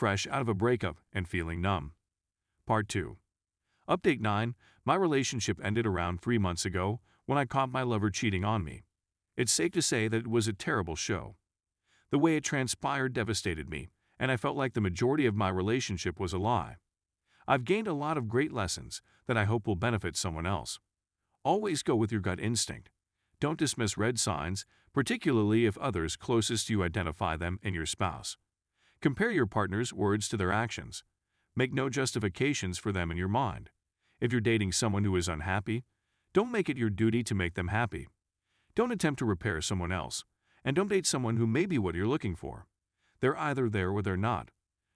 fresh out of a breakup and feeling numb. Part 2. Update 9. My relationship ended around 3 months ago when I caught my lover cheating on me. It's safe to say that it was a terrible show. The way it transpired devastated me, and I felt like the majority of my relationship was a lie. I've gained a lot of great lessons that I hope will benefit someone else. Always go with your gut instinct. Don't dismiss red signs, particularly if others closest to you identify them in your spouse. Compare your partner's words to their actions. Make no justifications for them in your mind. If you're dating someone who is unhappy, don't make it your duty to make them happy. Don't attempt to repair someone else, and don't date someone who may be what you're looking for. They're either there or they're not.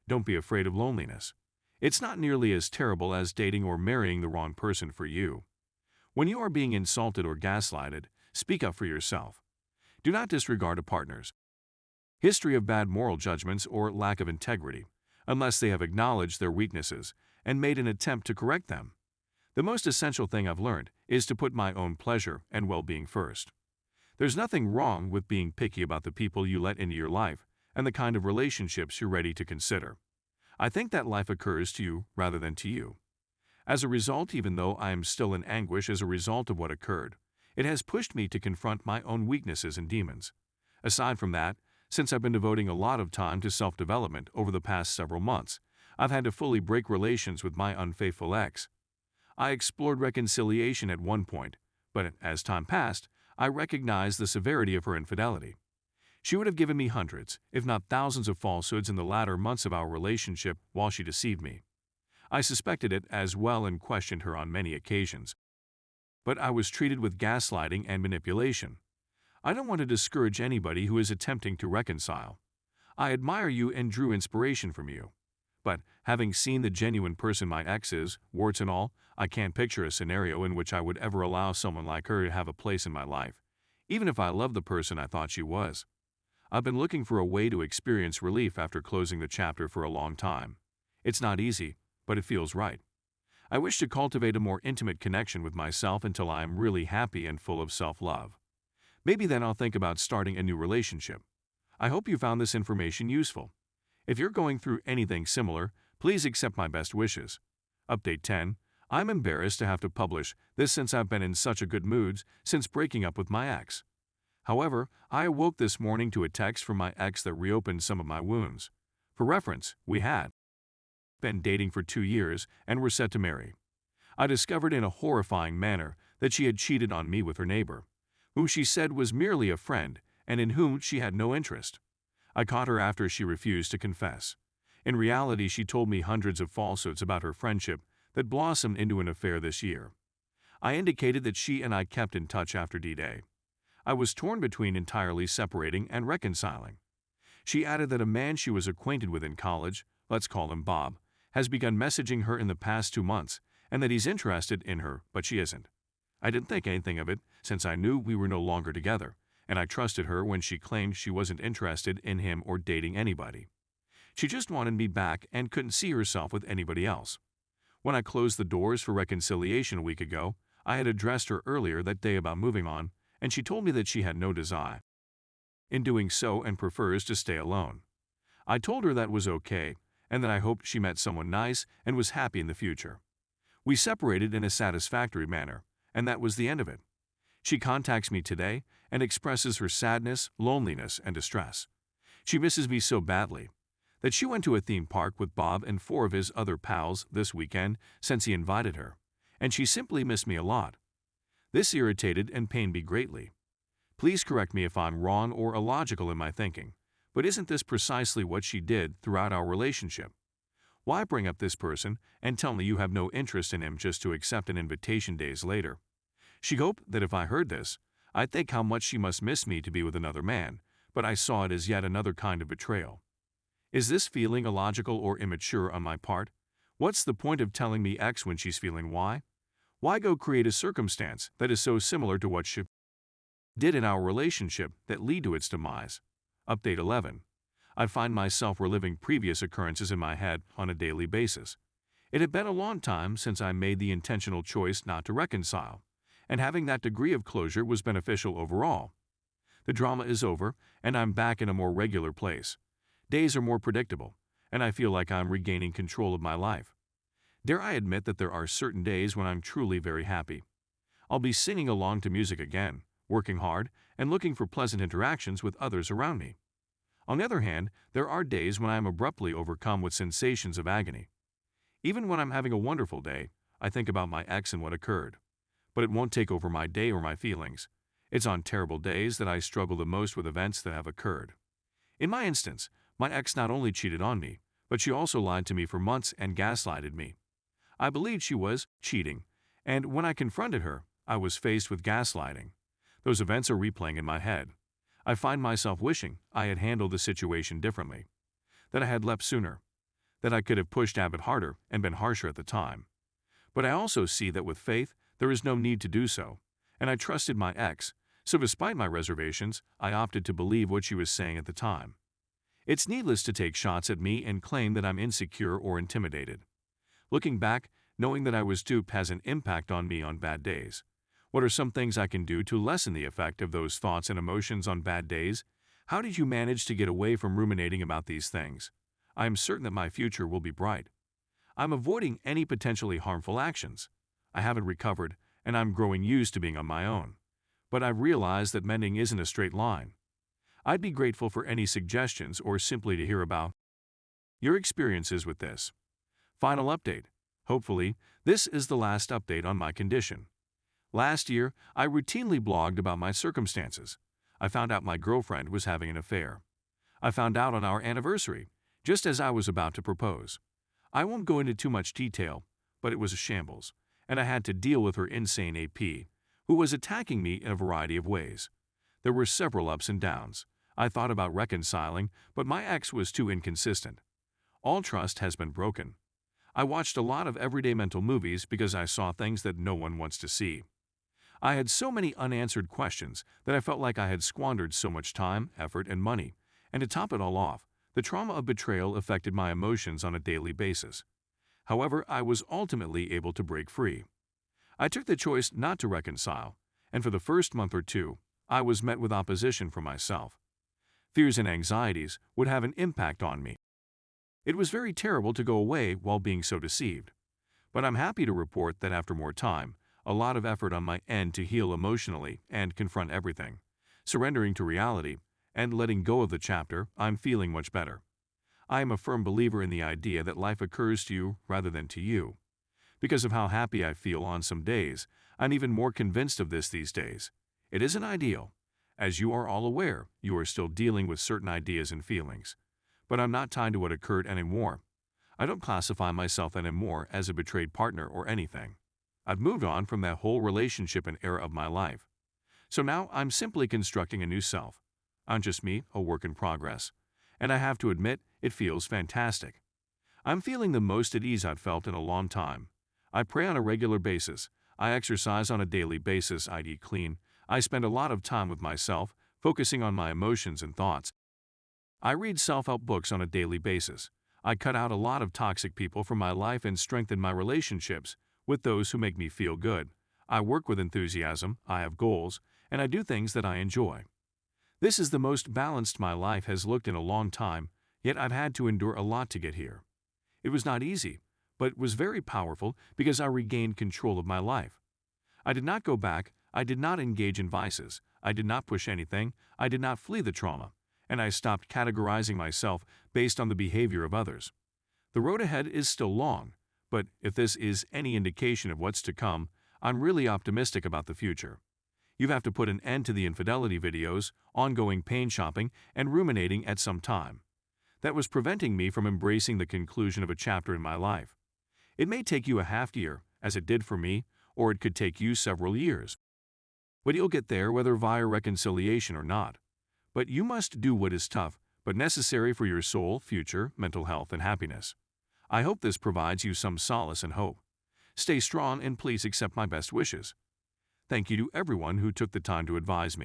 Don't be afraid of loneliness. It's not nearly as terrible as dating or marrying the wrong person for you. When you are being insulted or gaslighted, speak up for yourself. Do not disregard a partner's history of bad moral judgments or lack of integrity, unless they have acknowledged their weaknesses and made an attempt to correct them. The most essential thing I've learned is to put my own pleasure and well-being first. There's nothing wrong with being picky about the people you let into your life and the kind of relationships you're ready to consider. I think that life occurs to you rather than to you. As a result, even though I am still in anguish as a result of what occurred, it has pushed me to confront my own weaknesses and demons. Aside from that, since I've been devoting a lot of time to self-development over the past several months, I've had to fully break relations with my unfaithful ex. I explored reconciliation at one point, but as time passed, I recognized the severity of her infidelity. She would have given me hundreds, if not thousands of falsehoods in the latter months of our relationship while she deceived me. I suspected it as well and questioned her on many occasions. But I was treated with gaslighting and manipulation. I don't want to discourage anybody who is attempting to reconcile. I admire you and drew inspiration from you. But, having seen the genuine person my ex is, warts and all, I can't picture a scenario in which I would ever allow someone like her to have a place in my life, even if I loved the person I thought she was. I've been looking for a way to experience relief after closing the chapter for a long time. It's not easy, but it feels right. I wish to cultivate a more intimate connection with myself until I am really happy and full of self-love. Maybe then I'll think about starting a new relationship. I hope you found this information useful. If you're going through anything similar, please accept my best wishes. Update 10. I'm embarrassed to have to publish this since I've been in such a good mood since breaking up with my ex. However, I awoke this morning to a text from my ex that reopened some of my wounds. For reference, we had been dating for 2 years and were set to marry. I discovered in a horrifying manner that she had cheated on me with her neighbor, whom she said was merely a friend and in whom she had no interest. I caught her after she refused to confess. In reality, she told me hundreds of falsehoods about her friendship that blossomed into an affair this year. I indicated that she and I kept in touch after D-Day. I was torn between entirely separating and reconciling. She added that a man she was acquainted with in college, let's call him Bob, has begun messaging her in the past 2 months and that he's interested in her, but she isn't. I didn't think anything of it since I knew we were no longer together, and I trusted her when she claimed she wasn't interested in him or dating anybody. She just wanted me back and couldn't see herself with anybody else. When I closed the doors for reconciliation a week ago, I had addressed her earlier that day about moving on, and she told me that she had no desire in doing so and prefers to stay alone. I told her that was okay, and that I hoped she met someone nice and was happy in the future. We separated in a satisfactory manner, and that was the end of it. She contacts me today and expresses her sadness, loneliness, and distress. She misses me so badly that she went to a theme park with Bob and 4 of his other pals this weekend since he invited her, and she simply missed me a lot. This irritated and pained me greatly. Please correct me if I'm wrong or illogical in my thinking, but isn't this precisely what she did throughout our relationship? Why bring up this person and tell me you have no interest in him just to accept an invitation days later? She hoped that if I heard this, I'd think how much she must miss me to be with another man, but I saw it as yet another kind of betrayal. Is this feeling illogical or immature on my part? What's the point of telling me X when she's feeling Y? Why go create a circumstance that is so similar to what she did in our relationship that lead to its demise? Update 11. I find myself reliving previous occurrences in my head on a daily basis. It had been a long time since I made the intentional choice not to reconcile, and having that degree of closure was beneficial overall. The drama is over, and I'm back in a more regular place. Days are more predictable, and I feel like I'm regaining control of my life. Dare I admit that there are certain days when I'm truly very happy. I'll be singing along to music again, working hard, and looking for pleasant interactions with others around me. On the other hand, there are days when I am abruptly overcome with sensations of agony. Even when I'm having a wonderful day, I think about my ex and what occurred. But it won't take over my day or my feelings. It's on terrible days that I struggle the most with events that have occurred. In my instance, my ex not only cheated on me, but she also lied to me for months and gaslighted me. I believed she was cheating, and when I confronted her, I was faced with gaslighting. Those events are replaying in my head. I find myself wishing I had handled the situation differently, that I had left sooner, that I could have pushed Abbott harder and been harsher at the time. But I also see that with faith, there is no need to do so, and I trusted my ex, so despite my reservations, I opted to believe what she was saying at the time. It's needless to take shots at me and claim that I'm insecure or intimidated. Looking back, knowing that I was duped has an impact on me on bad days. What are some things I can do to lessen the effect of those thoughts and emotions on bad days? How did you manage to get away from ruminating about these things? I am certain that my future will be bright. I'm avoiding any potentially harmful actions. I haven't recovered, and I'm growing used to being on my own. But I've realized that mending isn't a straight line. I'd be grateful for any suggestions or simply to hear about your experiences with this. Final update. Hopefully, this is the last update on my condition. Last year, I routinely blogged about my circumstances. I found out my girlfriend was having an affair. I found out on our anniversary, just as I was about to propose. I won't go into too much detail, but it was a shambles, and I had to deal with her insane AP, who was attacking me in a variety of ways. There were several ups and downs. I thought about reconciling, but my ex was too inconsistent. All trust has been broken. I watched a lot of everyday mental movies because I saw things that no one wants to see. I had so many unanswered questions that I felt like I had squandered so much time, effort, and money, and to top it all off, the trauma of betrayal affected my emotions on a daily basis. However, I was ultimately able to break free. I took the choice not to reconcile, and for the first month or two, I was met with opposition from myself. Fears and anxieties would have an impact on me. It was very terrible to go away while being so deceived. But I'm happy to report that after more time, a lot of effort on my end to heal emotionally and confront everything, surrendering to reality, and letting go of the chapter, I'm feeling much better. I am a firm believer in the idea that life occurs to you rather than to you. Because of how happy I feel on some days, I'm even more convinced of this these days. It isn't ideal. As you are all aware, you are still dealing with certain ideas and feelings. But I'm not tied to what occurred anymore. I don't classify myself anymore as a betrayed partner or anything. I've moved on from that whole relationship and era of my life. So now I'm simply constructing a new self. I'm just me, a work in progress. And I have to admit, it feels fantastic. I'm feeling the most at ease I've felt in a long time. I pray on a regular basis. I exercise on a daily basis. I eat clean. I spend a lot of time with myself, focusing on my emotions and thoughts. I read self-help books on a daily basis. I cut out a lot of toxic people from my life and strengthen my relationships with those who make me feel good. I work with enthusiasm, I have goals, and I do things that I enjoy. This is the most balanced my life has looked in a long time, yet I've had to endure a lot to get here. It was not easy, but it was very powerful because I regained control of my life. I did not go back, I did not engage in vices, I did not push anything, I did not flee the trauma, and I stopped categorizing myself based on the behavior of others. The road ahead is still long, but if this is any indication of what's to come, I'm really optimistic about the future. You have to put an end to the infidelity videos, ongoing pain shopping, and ruminating at some time. That was preventing me from embracing the conclusion of a chapter in my life. It may take you a half year, as it did for me, or it could take you several years. But you'll get there whether via reconciliation or not. But you must do what is tough, but necessary for your soul, future, mental health, and happiness. I hope this provides you some solace and hope. Stay strong and please accept my best wishes. Thank you to everyone who took the time to advise me.